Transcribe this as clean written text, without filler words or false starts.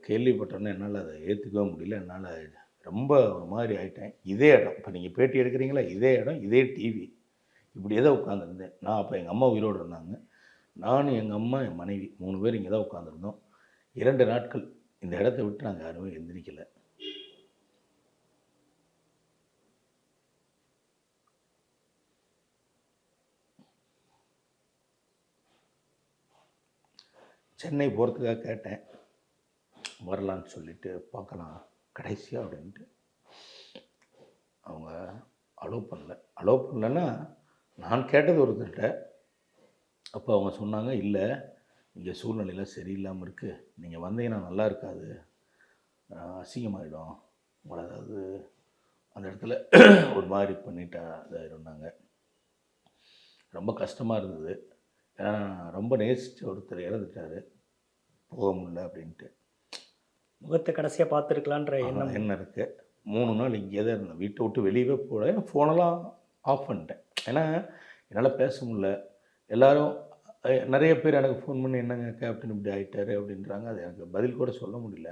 கேள்விப்பட்டோன்னே என்னால் அதை ஏற்றுக்கவே முடியல. என்னால் ரொம்ப ஒரு மாதிரி ஆயிட்டேன். இதே இடம் இப்போ நீங்கள் பேட்டி எடுக்கிறீங்களா, இதே இடம், இதே டிவி. இப்படியே தான் உட்காந்துருந்தேன். நான் அப்போ எங்கள் அம்மா உயிரோடு இருந்தாங்க. நானும், எங்கள் அம்மா, என் மனைவி 3 பேர் இங்கே தான் உட்காந்துருந்தோம். 2 நாட்கள் இந்த இடத்த விட்டு நாங்கள் யாருமே எந்திரிக்கல. சென்னை போகிறதுக்காக கேட்டேன். வரலான்னு சொல்லிட்டு பார்க்கலாம் கடைசியாக அப்படின்ட்டு. அவங்க அலோவ் பண்ணல. அலோவ் பண்ணலன்னா நான் கேட்டது ஒருத்தர்கிட்ட. அப்போ அவங்க சொன்னாங்க, இல்லை இங்கே சூழ்நிலையெல்லாம் சரியில்லாமல் இருக்குது, நீங்கள் வந்தீங்கன்னா நல்லா இருக்காது, அசிங்கமாகிடும் உங்களை, அதாவது அந்த இடத்துல ஒரு மாதிரி பண்ணிட்டா இதாக இருந்தாங்க. ரொம்ப கஷ்டமாக இருந்தது. ஏன்னா ரொம்ப நேசித்த ஒருத்தர் இறந்துட்டார், போக முடியல அப்படின்ட்டு. முகத்தை கடைசியாக பார்த்துருக்கலான்ற எண்ணம் என்ன இருக்குது. 3 நாள் இங்கே தான் இருந்தேன். வீட்டை விட்டு வெளியவே போகல. ஃபோனெல்லாம் ஆஃப் பண்ணிட்டேன். ஏன்னா என்னால் பேச முடியல. எல்லோரும் நிறைய பேர் எனக்கு ஃபோன் பண்ணி, என்னங்க கேப்டன் இப்படி ஆகிட்டாரு அப்படின்றாங்க. அது எனக்கு பதில் கூட சொல்ல முடியல.